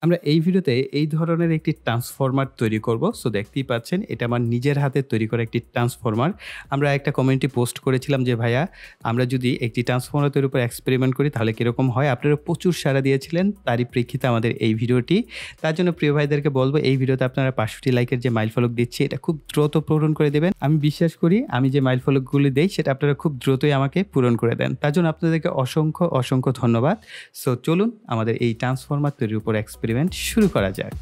আমরা এই ভিডিওতে এই ধরনের একটি ট্রান্সফরমার তৈরি করব। সো দেখতেই পাচ্ছেন এটা আমার নিজের হাতে তৈরি করা একটি ট্রান্সফরমার। আমরা একটা কমেন্টে পোস্ট করেছিলাম যে ভাইয়া আমরা যদি একটি ট্রান্সফরমার তৈরির উপর এক্সপেরিমেন্ট করি তাহলে কিরকম হয়। আপনারা প্রচুর সাড়া দিয়েছিলেন, তারই প্রেক্ষিতে আমাদের এই ভিডিওটি। তার জন্য প্রিয় ভাইদেরকে বলবো এই ভিডিওতে আপনারা 500টি লাইকের যে মাইল ফলক দিচ্ছি এটা খুব দ্রুত পূরণ করে দেবেন। আমি বিশ্বাস করি আমি যে মাইল ফলকগুলি দেই সেটা আপনারা খুব দ্রুতই আমাকে পূরণ করে দেন। তার জন্য আপনাদেরকে অসংখ্য ধন্যবাদ। সো চলুন আমাদের এই ট্রান্সফরমার তৈরির উপর এক্সপেরিমেন্ট শুরু করা যাক।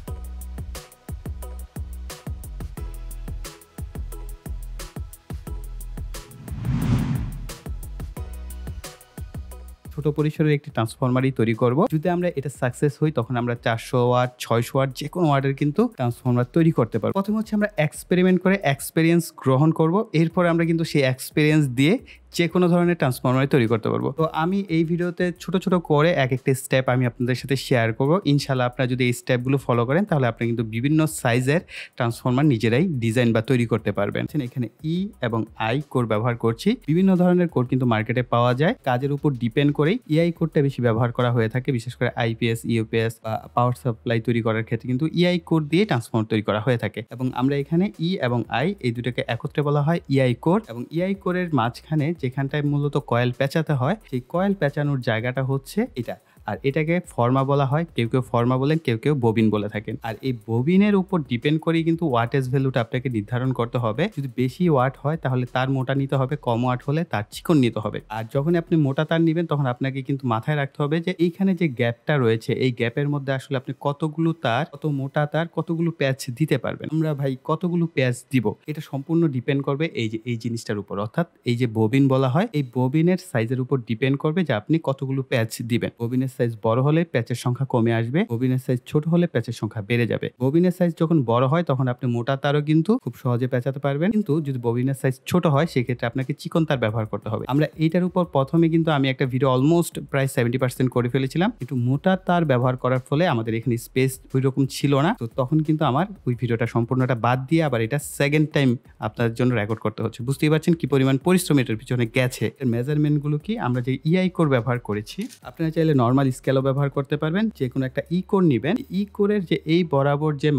ছোট পরিসরের একটি ট্রান্সফরমারই তৈরি করব। যদি আমরা এটা সাকসেস হই তখন আমরা 400 ওয়াট 600 ওয়াট যে কোনো ওয়াটের কিন্তু ট্রান্সফরমার তৈরি করতে পারবো। প্রথমে হচ্ছে আমরা এক্সপেরিমেন্ট করে এক্সপেরিয়েন্স গ্রহণ করব, এরপর আমরা কিন্তু সেই এক্সপেরিয়েন্স দিয়ে যে কোনো ধরনের ট্রান্সফরমার তৈরি করতে পারবো। তো আমি এই ভিডিওতে ছোট ছোট করে এক একটা স্টেপ আমি আপনাদের সাথে শেয়ার করবো। ইনশাল্লাহ আপনারা যদি এই স্টেপগুলো ফলো করেন তাহলে আপনি কিন্তু বিভিন্ন সাইজের ট্রান্সফরমার নিজেরাই ডিজাইন বা তৈরি করতে পারবেন। এখানে ই এবং আই কোর ব্যবহার করছি। বিভিন্ন ধরনের কোর কিন্তু মার্কেটে পাওয়া যায়। কাজের উপর ডিপেন্ড করেই ইআই কোরটা বেশি ব্যবহার করা হয়ে থাকে, বিশেষ করে আইপিএস, ইউপিএস বা পাওয়ার সাপ্লাই তৈরি করার ক্ষেত্রে কিন্তু ইআই কোর দিয়ে ট্রান্সফরমার তৈরি করা হয়ে থাকে। এবং আমরা এখানে ই এবং আই এই দুটাকে একত্রে বলা হয় ইআই কোর। এবং ইআই কোরের মাঝখানে যেখানটায় মূলত কয়েল পেঁচাতে হয় সেই কয়েল পেঁচানোর জায়গাটা হচ্ছে এটা। আর এটাকে ফর্মা বলা হয়, কেউ কেউ ফর্মা বলেন, কেউ কেউ ববিন বলে থাকেন। আর এই ববিনের উপর ডিপেন্ড করেই কিন্তু ওয়াটেজ ভ্যালুটা আপনাকে নির্ধারণ করতে হবে। যদি বেশি ওয়াট হয় তাহলে তার মোটা নিতে হবে, কম ওয়াট হলে তার চিকন নিতে হবে। আর যখন আপনি মোটা তার নেবেন তখন আপনাকে কিন্তু মাথায় রাখতে হবে যে এইখানে যে গ্যাপটা রয়েছে এই গ্যাপের মধ্যে আসলে আপনি কতগুলো তার, কত মোটা তার, কতগুলো প্যাচ দিতে পারবেন। আমরা ভাই কতগুলো প্যাচ দিব এটা সম্পূর্ণ ডিপেন্ড করবে এই জিনিসটার উপর, অর্থাৎ এই যে ববিন বলা হয় এই ববিনের সাইজের উপর ডিপেন্ড করবে যে আপনি কতগুলো প্যাচ দিবেন। ববিনের সাইজ বড় হলে প্যাচের সংখ্যা কমে আসবে, ববিনের সাইজ ছোট হলে প্যাচের সংখ্যা বেড়ে যাবে। ববিনের সাইজ যখন বড় হয় তখন আপনি মোটা তারও কিন্তু খুব সহজে পেঁচাতে পারবেন, কিন্তু যদি ববিনের সাইজ ছোট হয় সেক্ষেত্রে আপনাকে চিকন তার ব্যবহার করতে হবে। আমরা এইটার উপর প্রথমে কিন্তু আমি একটা ভিডিও অলমোস্ট প্রায় 70% করে ফেলেছিলাম, কিন্তু মোটা তার ব্যবহার করার ফলে আমাদের এখানে স্পেস ওই রকম ছিল না। তো তখন কিন্তু আমার ওই ভিডিওটা সম্পূর্ণটা বাদ দিয়ে আবার এটা সেকেন্ড টাইম আপনাদের জন্য রেকর্ড করতে হচ্ছে। বুঝতেই পারছেন কি পরিমাণ পরিশ্রম এটার পিছনে গেছে। এর মেজারমেন্ট গুলো কি, আমরা যে ইআই কোর ব্যবহার করেছি আপনারা চাইলে নর্মাল স্কেলও ব্যবহার করতে পারবেন। যে কোনো একটা ই কোর নিবেন, ই কোরের যে এই বরাবর যে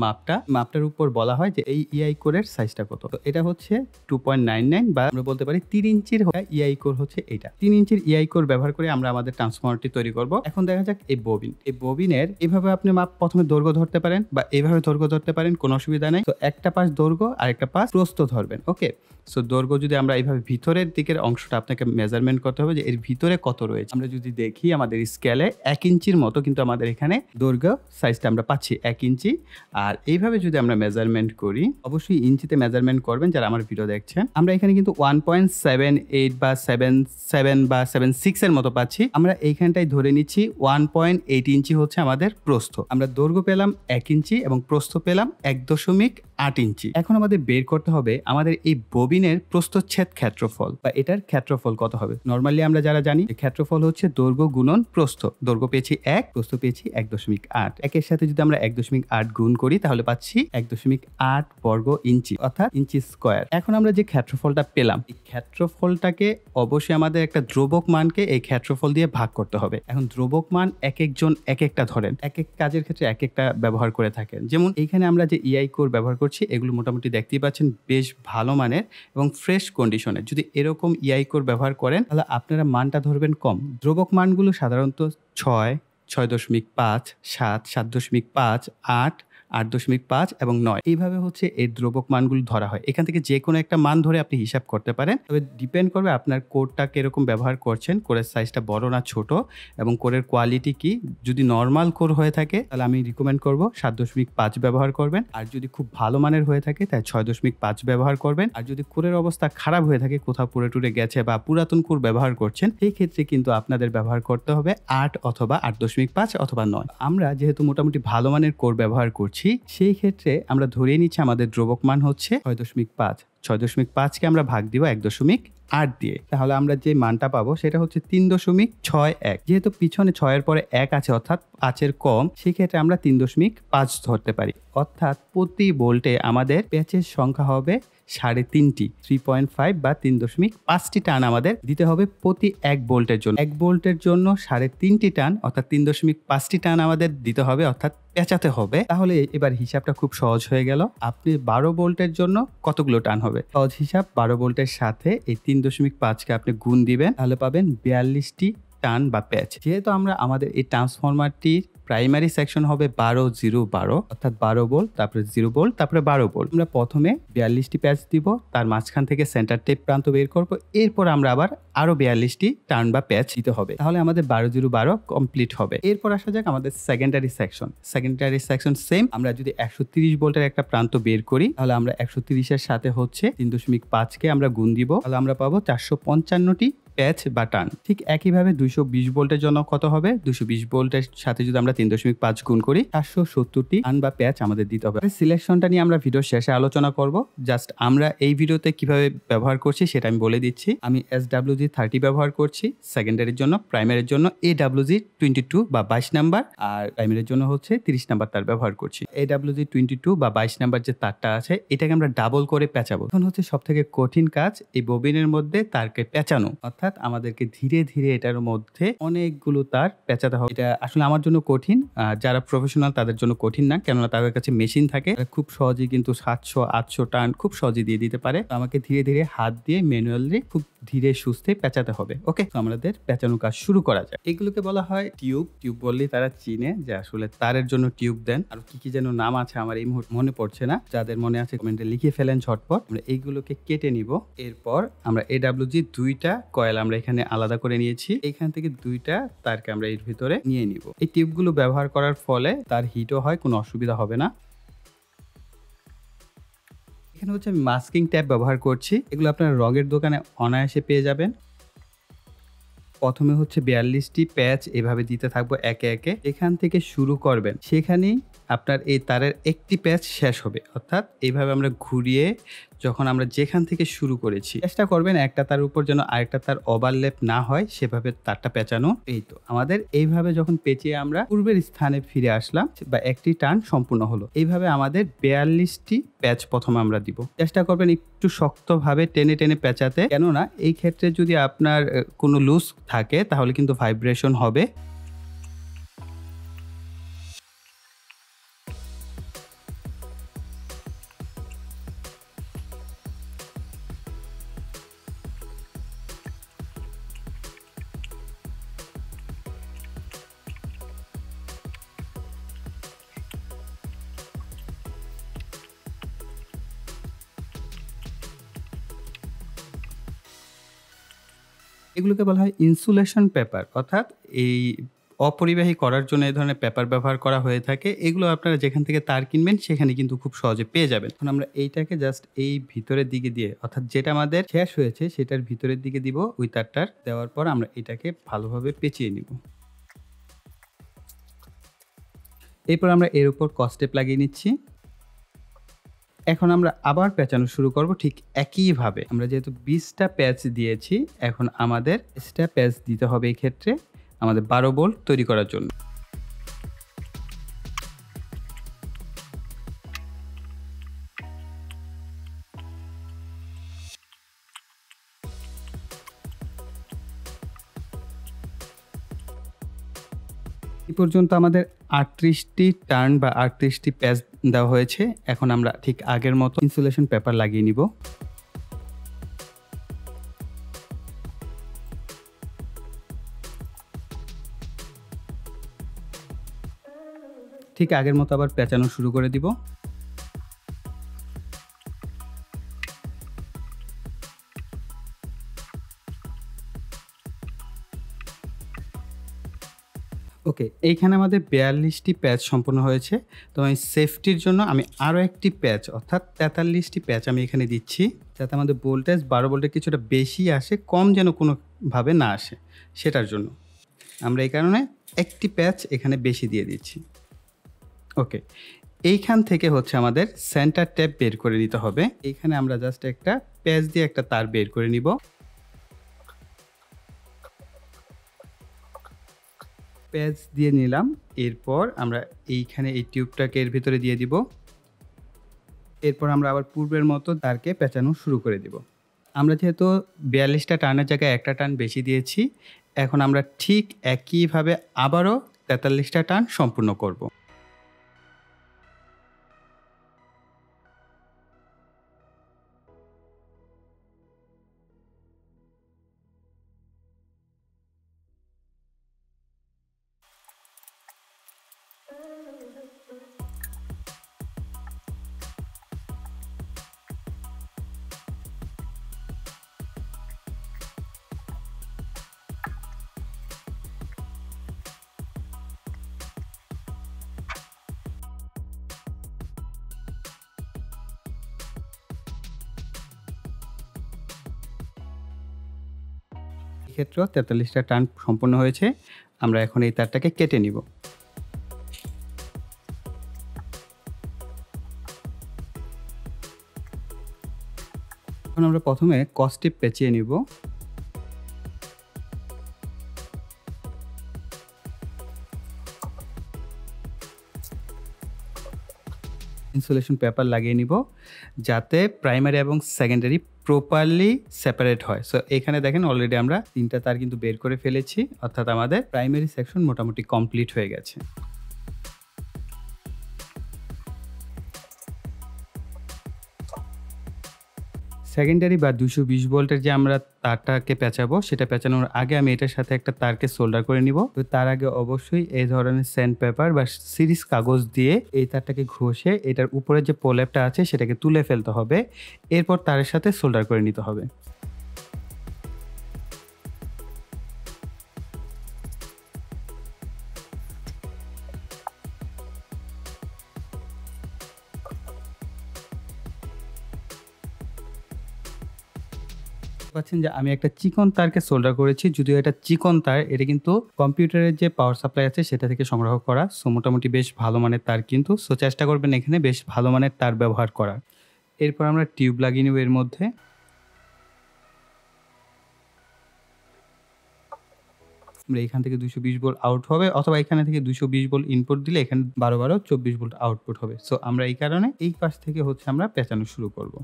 মাপটার উপর বলা হয় যে এই ইআই কোরের সাইজটা কত। তো এটা হচ্ছে 2.99 বা আমরা বলতে পারি 3 ইঞ্চির ইআই কোর হচ্ছে এটা। 3 ইঞ্চির ইআই কোর ব্যবহার করে আমরা আমাদের ট্রান্সফরমারটি তৈরি করব। এখন দেখা যাক এই ববিনের এভাবে আপনি মাপ প্রথমে দৈর্ঘ্য ধরতে পারেন বা এইভাবে দৈর্ঘ্য ধরতে পারেন, কোনো অসুবিধা নেই। তো একটা পাশ দৈর্ঘ্য আর একটা পাশ প্রস্থ ধরবেন। ওকে, সো দৈর্ঘ্য যদি আমরা এইভাবে ভিতরের দিকের অংশটা আপনাকে মেজারমেন্ট করতে হবে যে এর ভিতরে কত রয়েছে। আমরা যদি দেখি আমাদের স্কেলে 1 ইঞ্চির মতো কিন্তু আমাদের এখানে দৈর্ঘ্য সাইজটা আমরা পাচ্ছি 1 ইঞ্চি। আর এইভাবে যদি আমরা মেজারমেন্ট করি, অবশ্যই ইঞ্চিতে মেজারমেন্ট করবেন যারা আমার ভিডিও দেখছেন। আমরা এখানে কিন্তু 1.78 বা 77 বা 76 এর মতো পাচ্ছি। আমরা এইখানটাই ধরে নিচ্ছি 1.8 ইঞ্চি হচ্ছে আমাদের প্রস্থ। আমরা দৈর্ঘ্য পেলাম 1 ইঞ্চি এবং প্রস্থ পেলাম 1.8 ইঞ্চি। এখন আমাদের বের করতে হবে আমাদের এই ববিনের প্রস্থচ্ছেদ ক্ষেত্রফল বা এটার ক্ষেত্রফল কত হবে। নরমালি আমরা যারা জানি ক্ষেত্রফল হচ্ছে দৈর্ঘ্য গুণন প্রস্থ। দৈর্ঘ্য পেয়েছি 1, প্রস্থ পেয়েছি 1.8। একের সাথে যদি আমরা 1.8 গুণ করি তাহলে পাচ্ছি 1.8 বর্গ ইঞ্চি, অর্থাৎ ইঞ্চি স্কোয়ার। এখন আমরা যে ক্ষেত্রফলটা পেলাম এই ক্ষেত্রফলটাকে অবশ্যই আমাদের একটা ধ্রুবক মানকে এই ক্ষেত্রফল দিয়ে ভাগ করতে হবে। এখন ধ্রুবক মান এক একজন এক একটা ধরেন, এক এক কাজের ক্ষেত্রে এক একটা ব্যবহার করে থাকেন। যেমন এইখানে আমরা যে ইআই কোর ব্যবহার করছি এগুলো মোটামুটি দেখতেই পাচ্ছেন বেশ ভালো মানের এবং ফ্রেশ কন্ডিশনের। যদি এরকম ইআই কোর ব্যবহার করেন তাহলে আপনারা মানটা ধরবেন কম। ধ্রুবক মানগুলো সাধারণত 6, 6.5, 7, 7.5, 8, 8.5 এবং 9 এইভাবে হচ্ছে এই ধ্রুবক মানগুলো ধরা হয়। এখান থেকে যে কোনো একটা মান ধরে আপনি হিসাব করতে পারেন, তবে ডিপেন্ড করবে আপনার কোরটা কিরকম ব্যবহার করছেন, কোরের সাইজটা বড় না ছোট এবং কোরের কোয়ালিটি কি। যদি নর্মাল কোর হয়ে থাকে তাহলে আমি রিকমেন্ড করব 7.5 ব্যবহার করবেন, আর যদি খুব ভালো মানের হয়ে থাকে তাহলে 6.5 ব্যবহার করবেন। আর যদি কোরের অবস্থা খারাপ হয়ে থাকে, কোথাও পুরে টুরে গেছে বা পুরাতন কোর ব্যবহার করছেন, সেই ক্ষেত্রে কিন্তু আপনাদের ব্যবহার করতে হবে 8 অথবা 8.5 অথবা 9। আমরা যেহেতু মোটামুটি ভালো মানের কোর ব্যবহার করছি সেই ক্ষেত্রে আমরা ধরিয়ে নিচ্ছি আমাদের ধ্রুবক মান হচ্ছে 6.5। 6.5কে আমরা ভাগ দিব 1.8 দিয়ে, তাহলে আমরা যে মানটা পাবো সেটা হচ্ছে 3.61। যেহেতু পিছনে 6 এর পরে 1 আছে অর্থাৎ 5 এর কম, সেক্ষেত্রে আমরা 3.5 ধরতে পারি। অর্থাৎ প্রতি বোল্টে আমাদের প্যাচের সংখ্যা হবে 3.5টি 3.5 বা 3.5টি টান আমাদের দিতে হবে প্রতি এক বোল্টের জন্য। এক বোল্টের জন্য 3.5টি টান অর্থাৎ 3.5টি টান আমাদের দিতে হবে অর্থাৎ পেঁচাতে হবে। তাহলে এবার হিসাবটা খুব সহজ হয়ে গেল। আপনি 12 ভোল্টের জন্য কতগুলো টান হবে? সহজ হিসাব, 12 ভোল্টের সাথে এই 3.5কে আপনি গুণ দিবেন, তাহলে পাবেন 42টি টান বা প্যাচ। যেহেতু আমরা আমাদের এই ট্রান্সফরমারটির প্রাইমারি সেকশন হবে 12-0-12 অর্থাৎ 12 ভোল্ট, তারপরে 0 ভোল্ট, তারপরে 12 ভোল্ট। আমরা প্রথমে 42টি প্যাচ দিব, তার মাঝখান থেকে সেন্টার টেপ প্রান্ত বের করব, এরপর আমরা আবার আরো 42টি টার্ন বা প্যাচ দিতে হবে। তাহলে আমাদের 12-0-12 কমপ্লিট হবে। এরপর আসা যাক আমাদের secondary section. Secondary section same, আমরা যদি 130 ভোল্টের একটা প্রান্ত বের করি তাহলে আমরা 130 এর সাথে হচ্ছে 3.5কে আমরা গুণ দিব, তাহলে আমরা পাবো 455টি প্যাচ বা টান। ঠিক একইভাবে 220 ভোল্টের জন্য কত হবে? 220 ভোল্টের সাথে যদি আমরা 3.5 গুণ করি 470টি টান বা প্যাচ আমাদের দিতে হবে। সিলেকশনটা নিয়ে আমরা ভিডিওর শেষে আলোচনা করব। জাস্ট আমরা এই ভিডিওতে কিভাবে ব্যবহার করছি সেটা আমি বলে দিচ্ছি। আমি SWG30 ব্যবহার করছি সেকেন্ডারির জন্য, প্রাইমারির জন্য AWG22 বা 22 নাম্বার, আর প্রাইমারির জন্য হচ্ছে 30 নাম্বার তার ব্যবহার করছি। AWG22 বা 22 নাম্বার যে তারটা আছে এটাকে আমরা ডাবল করে পেঁচাবো। এখন হচ্ছে সবথেকে কঠিন কাজ এই ববিনের মধ্যে তারকে পেঁচানো, অর্থাৎ আমাদেরকে ধীরে ধীরে এটার মধ্যে অনেকগুলো তার পেঁচাতে হবে। এটা আসলে আমার জন্য কঠিন, যারা প্রফেশনাল তাদের জন্য কঠিন না, কেননা তাদের কাছে মেশিন থাকে, খুব সহজেই কিন্তু 700-800 টান খুব সহজেই দিয়ে দিতে পারে। আমাকে ধীরে ধীরে হাত দিয়ে ম্যানুয়ালি খুব ধীরে সুস্থে পেঁচাতে হবে। ওকে, তো আমাদের পেঁচানোর কাজ শুরু করা যায়। এগুলোকে বলা হয় টিউব। টিউব বললেই তারা চিনে যে আসলে তারের জন্য টিউব দেন। আর কি কি যেন নাম আছে আমার এই মুহূর্তে মনে পড়ছে না, যাদের মনে আছে কমেন্টে লিখে ফেলেন ঝটপট। আমরা এইগুলোকে কেটে নিব। এরপর আমরা AWG 2টা কয়েল আমরা এখানে আলাদা করে নিয়েছি, এখান থেকে 2টা তারকে আমরা এর ভিতরে নিয়ে নিব। এই টিউবগুলো ব্যবহার করার ফলে তার হিটও হয়, কোনো অসুবিধা হবে না। এখানে হচ্ছে আমি মাস্কিং ট্যাপ ব্যবহার করছি, এগুলো আপনারা রঙের দোকানে অনায়াসে পেয়ে যাবেন। প্রথমে হচ্ছে 42টি প্যাচ এভাবে দিতে থাকবো একে একে। এখান থেকে শুরু করবেন, সেখানেই আপনার এই তারের একটি প্যাচ শেষ হবে। অর্থাৎ এইভাবে আমরা ঘুরিয়ে যখন আমরা যেখান থেকে শুরু করেছি, চেষ্টা করবেন একটা তার উপর যেন আরেকটা তার ওভারল্যাপ না হয়, সেভাবে তারটা পেঁচানো। এই তো আমাদের এইভাবে যখন পেঁচিয়ে আমরা পূর্বের স্থানে ফিরে আসলাম বা একটি টান সম্পূর্ণ হলো। এইভাবে আমাদের 42টি প্যাচ প্রথমে আমরা দিব। চেষ্টা করবেন একটু শক্তভাবে টেনে টেনে পেঁচাতে, কেননা এই ক্ষেত্রে যদি আপনার কোনো লুজ থাকে তাহলে কিন্তু ভাইব্রেশন হবে। এগুলোকে বলা হয় ইনসুলেশন পেপার, অর্থাৎ এই অপরিবাহী করার জন্য এই ধরনের পেপার ব্যবহার করা হয়ে থাকে। এগুলো আপনারা যেখান থেকে তার কিনবেন সেখানে কিন্তু খুব সহজে পেয়ে যাবেন। এখন আমরা এইটাকে জাস্ট এই ভিতরের দিকে দিয়ে, অর্থাৎ যেটা আমাদের শেষ হয়েছে সেটার ভিতরের দিকে দিব। ওই তারটার দেওয়ার পর আমরা এটাকে ভালোভাবে পেঁচিয়ে নিব। এরপর আমরা এর উপর কস্টেপ লাগিয়ে নিচ্ছি। এখন আমরা আবার পেঁচানো শুরু করব ঠিক একইভাবে। আমরা যেহেতু 20টা প্যাচ দিয়েছি, এখন আমাদের 20টা প্যাচ দিতে হবে এই ক্ষেত্রে আমাদের 12 ভোল্ট তৈরি করার জন্য। এই পর্যন্ত আমাদের 38টি টার্ন বা 38টি প্যাচ দেওয়া হয়েছে। এখন আমরা ঠিক আগের মতো ইনসুলেশন পেপার লাগিয়ে নিব। ঠিক আগের মতো আবার পেঁচানো শুরু করে দিব। ওকে, এইখানে আমাদের 42টি প্যাচ সম্পূর্ণ হয়েছে। তো আমি সেফটির জন্য আমি আরও একটি প্যাচ অর্থাৎ 43টি প্যাচ আমি এখানে দিচ্ছি, যাতে আমাদের ভোল্টেজ 12 ভোল্টের কিছুটা বেশি আসে, কম যেন কোনোভাবে না আসে, সেটার জন্য আমরা এই কারণে একটি প্যাচ এখানে বেশি দিয়ে দিচ্ছি। ওকে, এইখান থেকে হচ্ছে আমাদের সেন্টার ট্যাপ বের করে নিতে হবে। এইখানে আমরা জাস্ট একটা প্যাচ দিয়ে একটা তার বের করে নিব। প্যাচ দিয়ে নিলাম। এরপর আমরা এইখানে এই টিউবটাকে এর ভিতরে দিয়ে দিব। এরপর আমরা আবার পূর্বের মতো তারকে পেঁচানো শুরু করে দিব। আমরা যেহেতু ৪২টা টার্নের জায়গায় একটা টার্ন বেশি দিয়েছি, এখন আমরা ঠিক একইভাবে আবারও ৪৩টা টার্ন সম্পূর্ণ করব। এক্ষেত্রেও ৪৩টা টার্ন সম্পূর্ণ হয়েছে। আমরা এখন এই তারটাকে কেটে নিব। এখন আমরা প্রথমে ক্রস টিপ পেঁচিয়ে নিব। ইনসুলেশন পেপার লাগিয়ে নিব যাতে প্রাইমারি এবং সেকেন্ডারি প্রপারলি সেপারেট হয়। সো এখানে দেখেন অলরেডি আমরা ৩টা তার কিন্তু বের করে ফেলেছি, অর্থাৎ আমাদের প্রাইমারি সেকশন মোটামুটি কমপ্লিট হয়ে গেছে। সেকেন্ডারি বা ২২০ ভোল্টের যে আমরা তারটাকে পেঁচাবো, সেটা পেঁচানোর আগে আমি এটার সাথে একটা তারকে সোল্ডার করে নিব। তো তার আগে অবশ্যই এই ধরনের স্যান্ড পেপার বা সিরিজ কাগজ দিয়ে এই তারটাকে ঘষে এটার উপরে যে প্রলেপটা আছে সেটাকে তুলে ফেলতে হবে। এরপর তারের সাথে সোল্ডার করে নিতে হবে। পাচ্ছেন যে আমি একটা চিকন তারকে সোল্ডার করেছি। যদিও এটা চিকন তার, এটা কিন্তু কম্পিউটারের যে পাওয়ার সাপ্লাই আছে সেটা থেকে সংগ্রহ করা। সো মোটামুটি বেশ ভালো মানের তার কিন্তু। সো চেষ্টা করবেন এখানে বেশ ভালো মানের তার ব্যবহার করার। এরপর আমরা টিউব লাগিয়ে নেব এর মধ্যে। আমরা এখান থেকে ২২০ ভোল্ট আউট হবে, অথবা এখানে থেকে ২২০ ভোল্ট ইনপুট দিলে এখানে ১২ ২৪ ভোল্ট আউটপুট হবে। সো আমরা এই কারণে এই পাশ থেকে হচ্ছে আমরা পেঁচানো শুরু করব।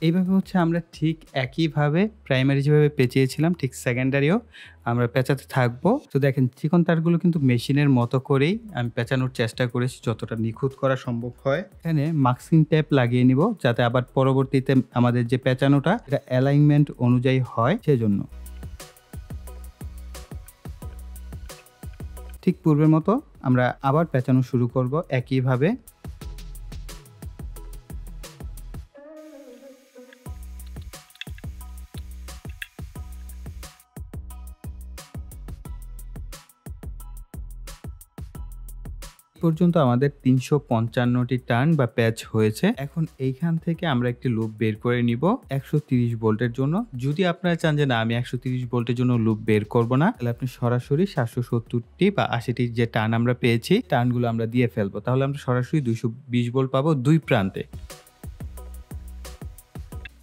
এইভাবে হচ্ছে আমরা ঠিক একইভাবে প্রাইমারি যেভাবে পেঁচিয়েছিলাম ঠিক সেকেন্ডারিও আমরা পেঁচাতে থাকবো। তো দেখেন চিকন তারগুলো কিন্তু মেশিনের মতো করেই আমি পেঁচানোর চেষ্টা করেছি যতটা নিখুঁত করা সম্ভব হয়। এখানে মাস্কিং টেপ লাগিয়ে নিব যাতে আবার পরবর্তীতে আমাদের যে পেঁচানোটা এটা অ্যালাইনমেন্ট অনুযায়ী হয় সেজন্য। ঠিক পূর্বের মতো আমরা আবার পেঁচানো শুরু করব একইভাবে। পর্যন্ত আমাদের ৩৫৫টি টার্ন বা প্যাচ হয়েছে। এখন এইখান থেকে আমরা একটি লুপ বের করে নিব ১৩০ ভোল্টের জন্য। যদি আপনারা চান যে না আমি ১৩০ ভোল্টের জন্য লুপ বের করব না, তাহলে আপনি সরাসরি ৭৭০টি বা ৮০টি যে টার্ন আমরা পেয়েছি টার্নগুলো আমরা দিয়ে ফেলবো। তাহলে আমরা সরাসরি ২২০ ভোল্ট পাবো দুই প্রান্তে।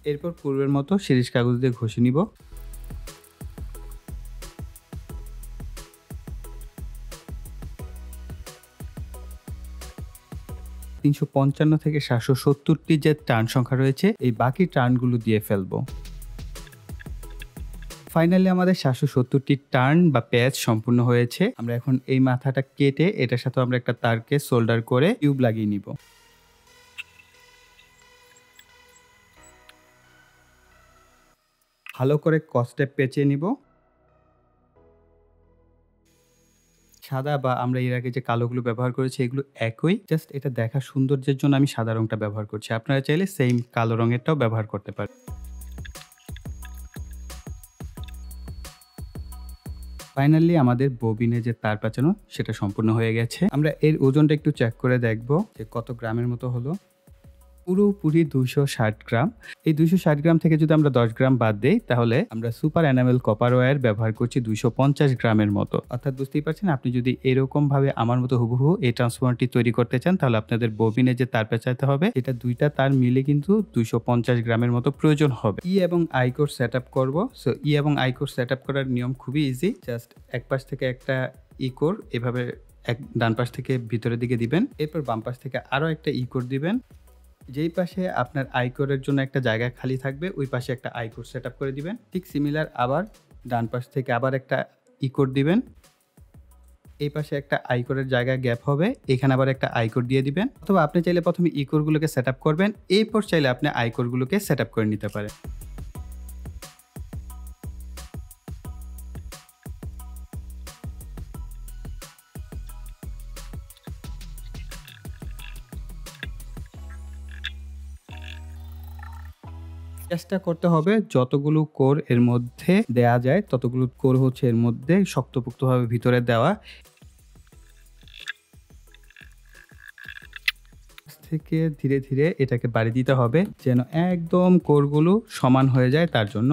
এরপর পূর্বের মতো সিরিজ কাগজ দিয়ে ঘষে নিব। ৩৫৫ থেকে ৭৭০টি যে টার্ন সংখ্যা রয়েছে এই বাকি টার্নগুলো দিয়ে ফেলবো। ফাইনালি আমাদের ৭৭০টি টার্ন বা প্যাচ সম্পূর্ণ হয়েছে। আমরা এখন এই মাথাটা কেটে এটার সাথে আমরা একটা তারকে সোল্ডার করে টিউব লাগিয়ে নিব। ভালো করে কস্টেপ পেঁচিয়ে নিব। সাদা বা আমরা এর আগে যে কালোগুলো ব্যবহার করেছি এগুলো একই, জাস্ট এটা দেখার সৌন্দর্যের জন্য আমি সাদা রংটা ব্যবহার করছি। আপনারা চাইলে সেম কালো রঙেরটাও ব্যবহার করতে পারেন। ফাইনালি আমাদের ববিনে যে তার পেঁচানো সেটা সম্পূর্ণ হয়ে গেছে। আমরা এর ওজনটা একটু চেক করে দেখব যে কত গ্রামের মতো হলো। পুরোপুরি 260 গ্রাম। এই 260 গ্রাম থেকে যদি আমরা 10 গ্রাম বাদ দেই তাহলে আমরা সুপার এনামেল কপার ওয়্যার ব্যবহার করছি 250 গ্রামের মতো। অর্থাৎ বুঝতেই পারছেন, আপনি যদি এরকমভাবে আমার মতো হুবহু এই ট্রান্সফরমারটি তৈরি করতে চান তাহলে আপনাদের ববিনে যে তার পেঁচাতে হবে এটা 2টা তার মিলে কিন্তু 250 গ্রামের মতো প্রয়োজন হবে। ই এবং আই কোর সেট আপ করবো। সো ই এবং আই কোর সেট আপ করার নিয়ম খুবই ইজি। জাস্ট এক পাশ থেকে একটা ই কোর এভাবে ডান পাশ থেকে ভিতরের দিকে দিবেন, এরপর বাম পাশ থেকে আরও একটা ই কোর দিবেন। যেই পাশে আপনার আই কোরের জন্য একটা জায়গা খালি থাকবে ওই পাশে একটা আই কোর সেট আপ করে দিবেন। ঠিক সিমিলার আবার ডান পাশ থেকে আবার একটা ই কোর দিবেন, এই পাশে একটা আই কোরের জায়গা গ্যাপ হবে, এখানে আবার একটা আই কোর দিয়ে দিবেন। অথবা আপনি চাইলে প্রথমে ই কোরগুলোকে সেট আপ করবেন, এরপর চাইলে আপনি আই কোরগুলোকে সেট আপ করে নিতে পারেন। চেষ্টা করতে হবে যতগুলো কোর এর মধ্যে দেয়া যায় ততগুলো কোর হচ্ছে এর মধ্যে শক্তপোক্তভাবে ভিতরে দেওয়া। থেকে ধীরে ধীরে এটাকে বাড়ি দিতে হবে যেন একদম কোরগুলো সমান হয়ে যায়। তার জন্য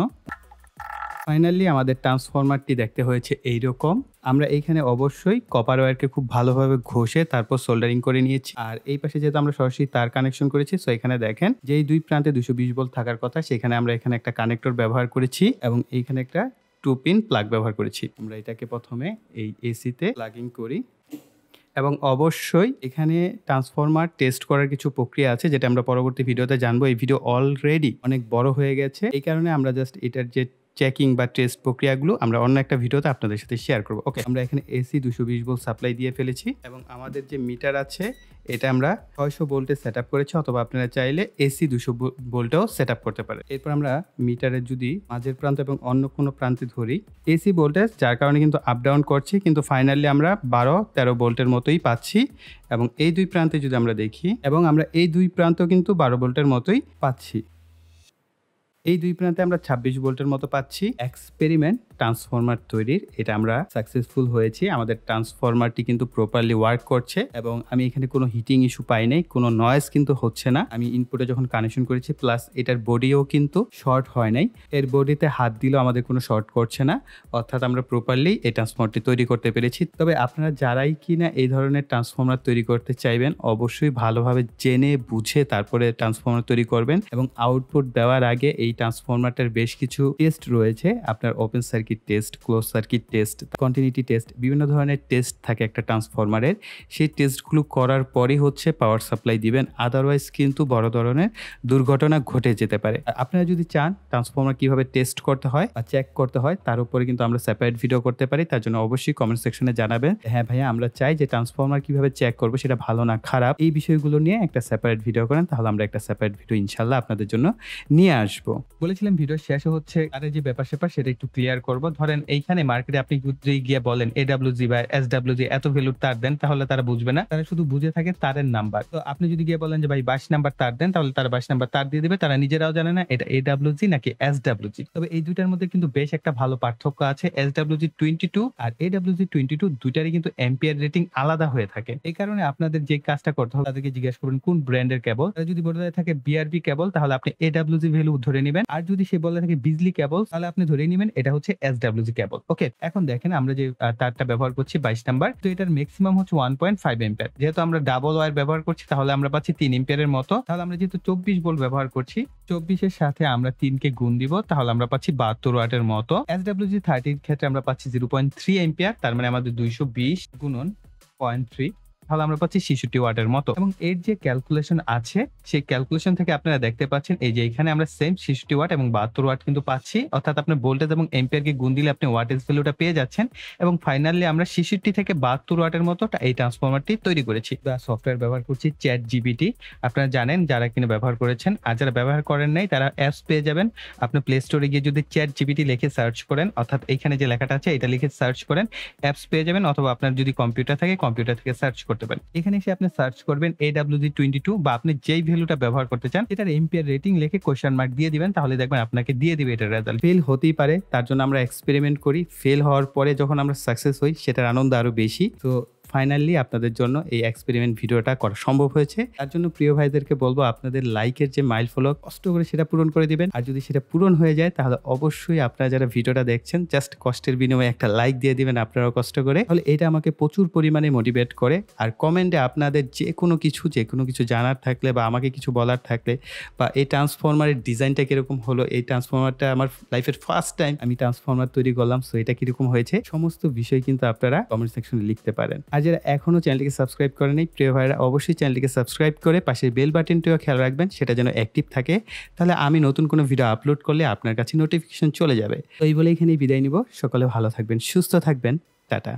ফাইনালি আমাদের ট্রান্সফরমারটি দেখতে হয়েছে এইরকম। আমরা এইখানে অবশ্যই কপার ওয়্যারকে খুব ভালোভাবে ঘষে তারপর সোল্ডারিং করে নিয়েছি। আর এই পাশে যেহেতু আমরা সরাসরি তার কানেকশন করেছি, সো এখানে দেখেন যেই দুই প্রান্তে 220 ভোল্ট থাকার কথা সেখানে আমরা এখানে একটা কানেক্টর ব্যবহার করেছি এবং এইখানে একটা 2 পিন প্লাগ ব্যবহার করেছি। আমরা এটাকে প্রথমে এই এসিতে প্লাগিং করি এবং অবশ্যই এখানে ট্রান্সফরমার টেস্ট করার কিছু প্রক্রিয়া আছে যেটা আমরা পরবর্তী ভিডিওতে জানবো। এই ভিডিও অলরেডি অনেক বড় হয়ে গেছে, এই কারণে আমরা জাস্ট এটার যে চেকিং বা টেস্ট প্রক্রিয়াগুলো আমরা অন্য একটা ভিডিওতে আপনাদের সাথে শেয়ার করবো। ওকে, আমরা এখানে এসি 220 ভোল্ট সাপ্লাই দিয়ে ফেলেছি এবং আমাদের যে মিটার আছে এটা আমরা 600 ভোল্টে সেট আপ করেছি, অথবা আপনারা চাইলে এসি 200 ভোল্টেও সেট আপ করতে পারেন। এরপর আমরা মিটারের যদি মাঝের প্রান্ত এবং অন্য কোনো প্রান্তে ধরি এসি ভোল্টেজ, যার কারণে কিন্তু আপ ডাউন করছি, কিন্তু ফাইনালি আমরা 12-13 ভোল্টের মতোই পাচ্ছি। এবং এই দুই প্রান্তে যদি আমরা দেখি এবং আমরা এই দুই প্রান্ত কিন্তু 12 ভোল্টের মতোই পাচ্ছি। এই দুই প্রান্তে আমরা 26 ভোল্টের মতো পাচ্ছি। এক্সপেরিমেন্ট ট্রান্সফরমার তৈরির এটা আমরা সাকসেসফুল হয়েছি। আমাদের ট্রান্সফরমারটি কিন্তু প্রপারলি ওয়ার্ক করছে এবং আমি এখানে কোনো হিটিং ইস্যু পাই নাই, কোনো নয়েজ কিন্তু হচ্ছে না। আমি ইনপুটে যখন কানেকশন করেছি প্লাস এটার বডিও কিন্তু শর্ট হয় নাই, এর বডিতে হাত দিলেও আমাদের কোনো শর্ট করছে না, অর্থাৎ আমরা প্রপারলি এই ট্রান্সফরমারটি তৈরি করতে পেরেছি। তবে আপনারা যারাই কিনা এই ধরনের ট্রান্সফরমার তৈরি করতে চাইবেন অবশ্যই ভালোভাবে জেনে বুঝে তারপরে ট্রান্সফরমার তৈরি করবেন এবং আউটপুট দেওয়ার আগে এই ট্রান্সফরমারটার বেশ কিছু টেস্ট রয়েছে। আপনার open circuit test, close circuit test, continuity test, বিভিন্ন ধরনের টেস্ট থাকে একটা ট্রান্সফরমারের। সেই টেস্টগুলো করার পরই হচ্ছে পাওয়ার সাপ্লাই দিবেন, আদারওয়াইজ কিন্তু বড় ধরনের দুর্ঘটনা ঘটে যেতে পারে। আপনারা যদি চান ট্রান্সফরমার কিভাবে টেস্ট করতে হয় বা চেক করতে হয় তার উপরে কিন্তু আমরা সেপারেট ভিডিও করতে পারি, তার জন্য অবশ্যই কমেন্ট সেকশনে জানাবেন হ্যাঁ ভাইয়া আমরা চাই যে ট্রান্সফরমার কিভাবে চেক করবো, সেটা ভালো না খারাপ এই বিষয়গুলো নিয়ে একটা সেপারেট ভিডিও করেন, তাহলে আমরা একটা সেপারেট ভিডিও ইনশাল্লাহ আপনাদের জন্য নিয়ে আসবো। বলেছিলাম ভিডিও শেষে হচ্ছে আরে যে ব্যাপার স্যাপার সেটা একটু ক্লিয়ার করবো। ধরেন এইখানে মার্কেটে আপনি যদি গিয়ে বলেন AWG বা SWG এত ভ্যালুর তার দেন, তাহলে তারা বুঝবে না, তারা শুধু বুঝে থাকে তারের নাম্বার। তো আপনি যদি গিয়ে বলেন যে ভাই 22 নাম্বার তার দেন, তাহলে তারা 22 নাম্বার তার দিয়ে দিবে, তারা নিজেরাও জানে না এটা AWG নাকি SWG। তবে এই দুইটার মধ্যে কিন্তু বেশ একটা ভালো পার্থক্য আছে। SWG 22 আর AWG 22 দুইটারই কিন্তু এম্পিয়ার রেটিং আলাদা হয়ে থাকে। এই কারণে আপনাদের যে কাজটা করতে হবে তাদেরকে জিজ্ঞেস করবেন কোন ব্র্যান্ডের কেবল। যদি বলে থাকে BRB কেবল তাহলে আপনি AWG ভ্যালু ধরে নেবেন, আর যদি সে বলে থাকে বিজলি কেবল তাহলে আপনি ধরে নেবেন এটা হচ্ছে SWG কেবল। ওকে, এখন দেখেন আমরা যে তারটা ব্যবহার করছি 22 নাম্বার, তো এটার ম্যাক্সিমাম হচ্ছে 1.5 এম্পিয়ার। যেহেতু আমরা ডাবল ওয়্যার ব্যবহার করছি তাহলে আমরা পাচ্ছি 3 এম্পিয়ারের মতো। তাহলে আমরা যেহেতু 24 ভোল্ট ব্যবহার করছি, 24 এর সাথে আমরা 3 কে গুণ দিব, তাহলে আমরা পাচ্ছি 72 ওয়াটের মতো। SWG 30 এর ক্ষেত্রে আমরা পাচ্ছি 0.3 এম্পিয়ার, তার মানে আমাদের 220 গুণন 0.3 তাহলে আমরা পাচ্ছি 66 ওয়াটের মতো। এবং এর যে ক্যালকুলেশন আছে সেই ক্যালকুলেশন থেকে আপনারা দেখতে পাচ্ছেন এই যে এখানে আমরা সেম 66 ওয়াট এবং 72 ওয়াট কিন্তু পাচ্ছি, অর্থাৎ আপনি ভোল্টেজ এবং এম্পিয়ারকে গুণ দিলে আপনি ওয়াটেজ ভ্যালুটা পেয়ে যাচ্ছেন। এবং ফাইনালি আমরা 66 থেকে 72 ওয়াটের মতো এই ট্রান্সফরমারটি তৈরি করেছি। সফটওয়্যার ব্যবহার করছি ChatGPT, আপনারা জানেন যারা কিনা ব্যবহার করেছেন, আর যারা ব্যবহার করেন নাই তারা অ্যাপস পেয়ে যাবেন। আপনি প্লে স্টোরে গিয়ে যদি ChatGPT লিখে সার্চ করেন, অর্থাৎ এইখানে যে লেখাটা আছে এটা লিখে সার্চ করেন, অ্যাপস পেয়ে যাবেন, অথবা আপনার যদি কম্পিউটার থাকে কম্পিউটার থেকে সার্চ করতে পারেন। এখানে এসে আপনি সার্চ করবেন AWG 22 বা আপনি যেই ভ্যালুটা ব্যবহার করতে চান এটার এম্পিয়ার রেটিং লিখে কোশ্চেন মার্ক দিয়ে দিবেন, তাহলে দেখবেন আপনাকে দিয়ে দিবে এটার রেজাল্ট। ফেল হতেই পারে, তার জন্য আমরা এক্সপেরিমেন্ট করি। ফেল হওয়ার পরে যখন আমরা সাকসেস হই সেটার আনন্দ আরো বেশি। তো ফাইনালি আপনাদের জন্য এই এক্সপেরিমেন্ট ভিডিওটা করা সম্ভব হয়েছে। তার জন্য প্রিয় ভাইদেরকে বলবো আপনাদের লাইকের যে মাইল ফলক কষ্ট করে সেটা পূরণ করে দিবেন। আর যদি সেটা পূরণ হয়ে যায় তাহলে অবশ্যই আপনারা যারা ভিডিওটা দেখছেন জাস্ট কষ্টের বিনিময়ে একটা লাইক দিয়ে দিবেন আপনারাও কষ্ট করে। তাহলে এটা আমাকে প্রচুর পরিমাণে মোটিভেট করে। আর কমেন্টে আপনাদের যে কোনো কিছু জানার থাকলে বা আমাকে কিছু বলার থাকলে বা এই ট্রান্সফরমারের ডিজাইনটা কিরকম হলো, এই ট্রান্সফরমারটা আমার লাইফের ফার্স্ট টাইম আমি ট্রান্সফরমার তৈরি করলাম, সো এটা কিরকম হয়েছে সমস্ত বিষয় কিন্তু আপনারা কমেন্ট সেকশনে লিখতে পারেন। আর যারা এখনো চ্যানেলটিকে সাবস্ক্রাইব করেনি প্রিয় ভাইরা অবশ্যই চ্যানেলটিকে সাবস্ক্রাইব করে পাশের বেল বাটনটিও খেয়াল রাখবেন, সেটা যেন অ্যাক্টিভ থাকে। তাহলে আমি নতুন কোনো ভিডিও আপলোড করলে আপনার কাছে নোটিফিকেশন চলে যাবে। তো এই বলে এখানেই বিদায় নিব। সকলে ভালো থাকবেন, সুস্থ থাকবেন। টাটা।